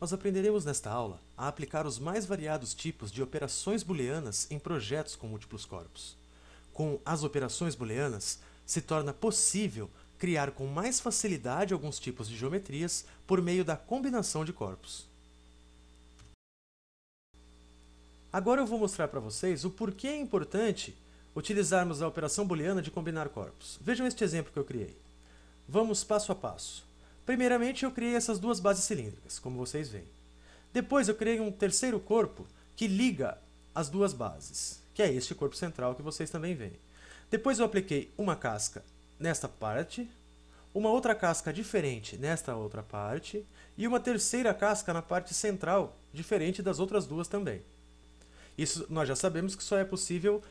Nós aprenderemos nesta aula a aplicar os mais variados tipos de operações booleanas em projetos com múltiplos corpos. Com as operações booleanas, se torna possível criar com mais facilidade alguns tipos de geometrias por meio da combinação de corpos. Agora eu vou mostrar para vocês o porquê é importante utilizarmos a operação booleana de combinar corpos. Vejam este exemplo que eu criei. Vamos passo a passo. Primeiramente, eu criei essas duas bases cilíndricas, como vocês veem. Depois, eu criei um terceiro corpo que liga as duas bases, que é este corpo central que vocês também veem. Depois, eu apliquei uma casca nesta parte, uma outra casca diferente nesta outra parte, e uma terceira casca na parte central, diferente das outras duas também. Isso nós já sabemos que só é possível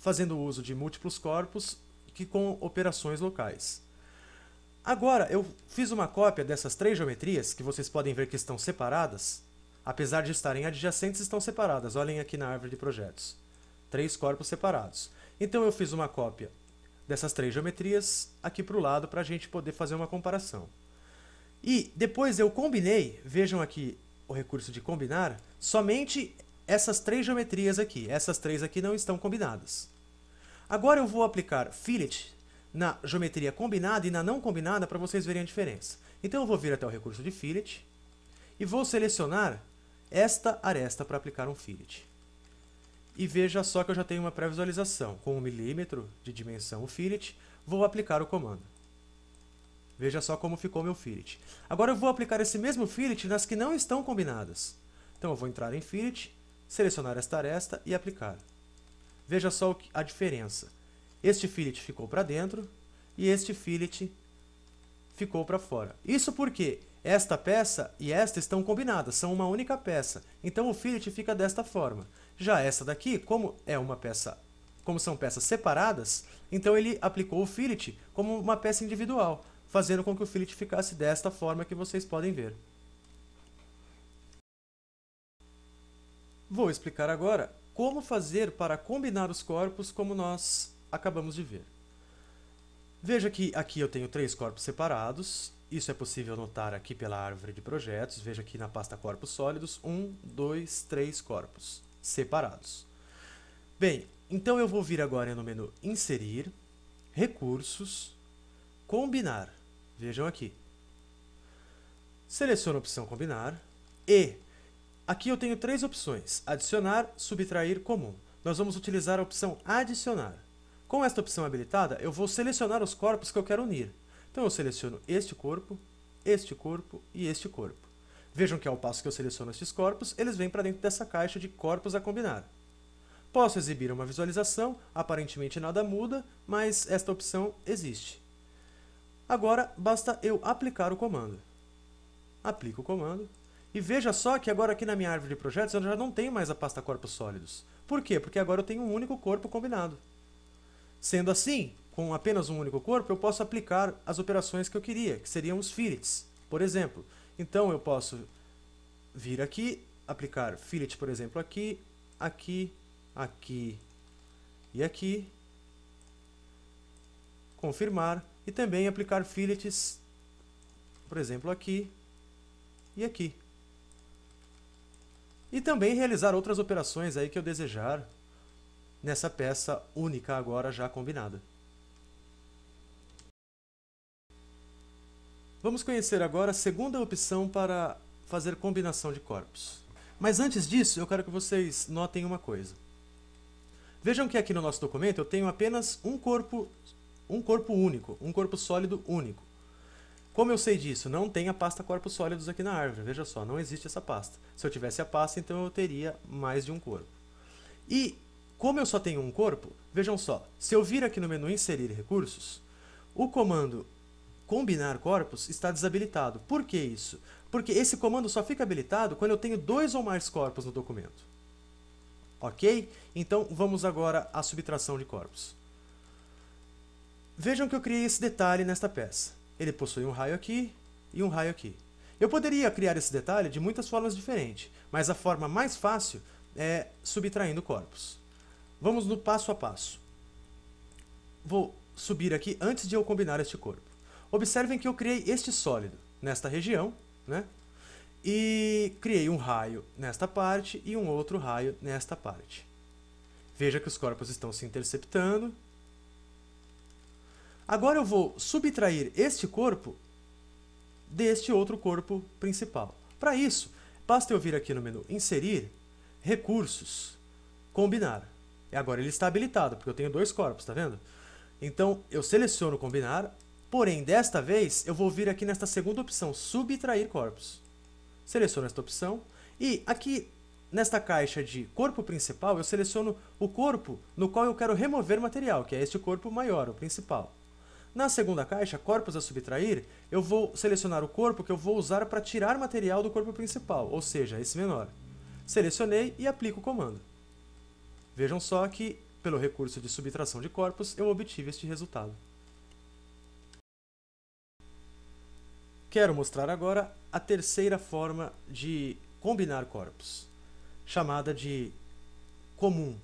fazendo uso de múltiplos corpos que com operações locais. Agora, eu fiz uma cópia dessas três geometrias, que vocês podem ver que estão separadas. Apesar de estarem adjacentes, estão separadas. Olhem aqui na árvore de projetos. Três corpos separados. Então, eu fiz uma cópia dessas três geometrias aqui para o lado, para a gente poder fazer uma comparação. E depois eu combinei, vejam aqui o recurso de combinar, somente essas três geometrias aqui. Essas três aqui não estão combinadas. Agora eu vou aplicar fillet na geometria combinada e na não combinada para vocês verem a diferença. Então eu vou vir até o recurso de fillet e vou selecionar esta aresta para aplicar um fillet. E veja só que eu já tenho uma pré-visualização. Com 1 milímetro de dimensão o fillet, vou aplicar o comando. Veja só como ficou meu fillet. Agora eu vou aplicar esse mesmo fillet nas que não estão combinadas. Então eu vou entrar em fillet, selecionar esta aresta e aplicar. Veja só a diferença. Este fillet ficou para dentro e este fillet ficou para fora. Isso porque esta peça e esta estão combinadas, são uma única peça. Então o fillet fica desta forma. Já essa daqui, como são peças separadas, então ele aplicou o fillet como uma peça individual, fazendo com que o fillet ficasse desta forma que vocês podem ver. Vou explicar agora como fazer para combinar os corpos como nós acabamos de ver. Veja que aqui eu tenho três corpos separados. Isso é possível notar aqui pela árvore de projetos. Veja aqui na pasta corpos sólidos, 1, 2, 3 corpos separados. Bem, então eu vou vir agora no menu Inserir, Recursos, Combinar. Vejam aqui. Seleciono a opção Combinar e aqui eu tenho três opções: Adicionar, Subtrair, Comum. Nós vamos utilizar a opção Adicionar. Com esta opção habilitada, eu vou selecionar os corpos que eu quero unir. Então eu seleciono este corpo e este corpo. Vejam que ao passo que eu seleciono estes corpos, eles vêm para dentro dessa caixa de corpos a combinar. Posso exibir uma visualização, aparentemente nada muda, mas esta opção existe. Agora, basta eu aplicar o comando. Aplico o comando. E veja só que agora aqui na minha árvore de projetos eu já não tenho mais a pasta corpos sólidos. Por quê? Porque agora eu tenho um único corpo combinado. Sendo assim, com apenas um único corpo, eu posso aplicar as operações que eu queria, que seriam os fillets, por exemplo. Então, eu posso vir aqui, aplicar fillet, por exemplo, aqui, aqui, aqui e aqui, confirmar, e também aplicar fillets, por exemplo, aqui e aqui. E também realizar outras operações aí que eu desejar nessa peça única agora já combinada. Vamos conhecer agora a segunda opção para fazer combinação de corpos. Mas antes disso, eu quero que vocês notem uma coisa. Vejam que aqui no nosso documento eu tenho apenas um corpo único, um corpo sólido único. Como eu sei disso? Não tem a pasta corpos sólidos aqui na árvore. Veja só, não existe essa pasta. Se eu tivesse a pasta, então eu teria mais de um corpo. E como eu só tenho um corpo, vejam só, se eu vir aqui no menu Inserir Recursos, o comando Combinar Corpos está desabilitado. Por que isso? Porque esse comando só fica habilitado quando eu tenho dois ou mais corpos no documento. Ok? Então, vamos agora à subtração de corpos. Vejam que eu criei esse detalhe nesta peça. Ele possui um raio aqui e um raio aqui. Eu poderia criar esse detalhe de muitas formas diferentes, mas a forma mais fácil é subtraindo corpos. Vamos no passo a passo. Vou subir aqui antes de eu combinar este corpo. Observem que eu criei este sólido nesta região, né? E criei um raio nesta parte e um outro raio nesta parte. Veja que os corpos estão se interceptando. Agora eu vou subtrair este corpo deste outro corpo principal. Para isso, basta eu vir aqui no menu Inserir, Recursos, Combinar. E agora ele está habilitado, porque eu tenho dois corpos, tá vendo? Então, eu seleciono Combinar, porém, desta vez, eu vou vir aqui nesta segunda opção, Subtrair Corpos. Seleciono esta opção, e aqui, nesta caixa de corpo principal, eu seleciono o corpo no qual eu quero remover material, que é este corpo maior, o principal. Na segunda caixa, Corpos a subtrair, eu vou selecionar o corpo que eu vou usar para tirar material do corpo principal, ou seja, esse menor. Selecionei e aplico o comando. Vejam só que, pelo recurso de subtração de corpos, eu obtive este resultado. Quero mostrar agora a terceira forma de combinar corpos, chamada de comum,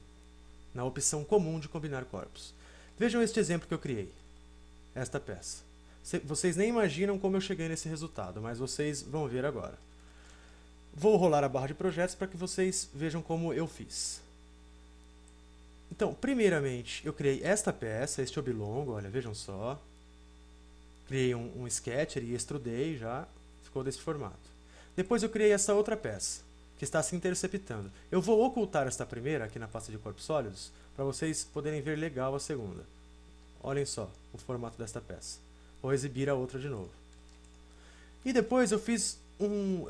na opção comum de combinar corpos. Vejam este exemplo que eu criei. Esta peça. Vocês nem imaginam como eu cheguei nesse resultado, mas vocês vão ver agora. Vou rolar a barra de projetos para que vocês vejam como eu fiz. Então, primeiramente, eu criei esta peça, este oblongo, olha, vejam só. Criei um sketcher e extrudei já, ficou desse formato. Depois eu criei essa outra peça, que está se interceptando. Eu vou ocultar esta primeira aqui na pasta de corpos sólidos, para vocês poderem ver legal a segunda. Olhem só o formato desta peça. Vou exibir a outra de novo. E depois eu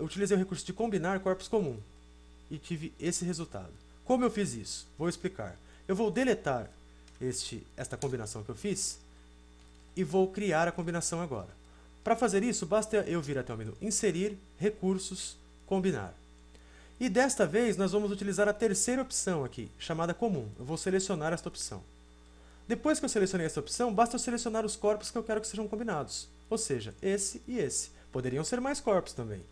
utilizei o recurso de combinar corpos comum. E tive esse resultado. Como eu fiz isso? Vou explicar. Eu vou deletar esta combinação que eu fiz e vou criar a combinação agora. Para fazer isso, basta eu vir até o menu Inserir, Recursos, Combinar. E desta vez nós vamos utilizar a terceira opção aqui, chamada Comum. Eu vou selecionar esta opção. Depois que eu selecionei essa opção, basta eu selecionar os corpos que eu quero que sejam combinados. Ou seja, esse e esse. Poderiam ser mais corpos também.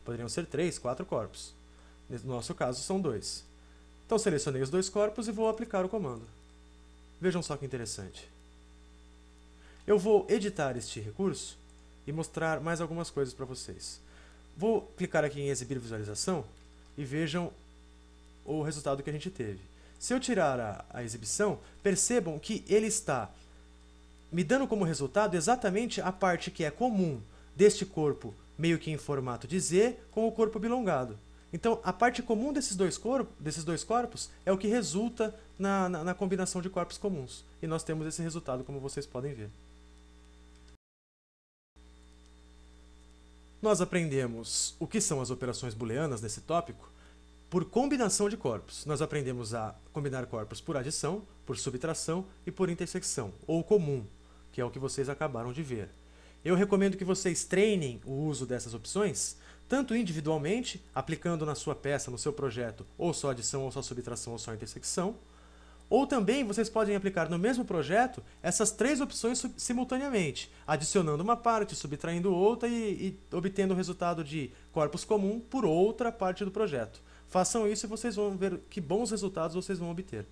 Poderiam ser 3, 4 corpos. No nosso caso, são 2. Então, selecionei os 2 corpos e vou aplicar o comando. Vejam só que interessante. Eu vou editar este recurso e mostrar mais algumas coisas para vocês. Vou clicar aqui em Exibir Visualização e vejam o resultado que a gente teve. Se eu tirar a exibição, percebam que ele está me dando como resultado exatamente a parte que é comum deste corpo meio que em formato de Z com o corpo bilongado. Então, a parte comum desses dois corpos é o que resulta na combinação de corpos comuns. E nós temos esse resultado, como vocês podem ver. Nós aprendemos o que são as operações booleanas nesse tópico. Por combinação de corpos, nós aprendemos a combinar corpos por adição, por subtração e por intersecção, ou comum, que é o que vocês acabaram de ver. Eu recomendo que vocês treinem o uso dessas opções, tanto individualmente, aplicando na sua peça, no seu projeto, ou só adição, ou só subtração, ou só intersecção, ou também vocês podem aplicar no mesmo projeto essas 3 opções simultaneamente, adicionando uma parte, subtraindo outra e obtendo o resultado de corpus comum por outra parte do projeto. Façam isso e vocês vão ver que bons resultados vocês vão obter.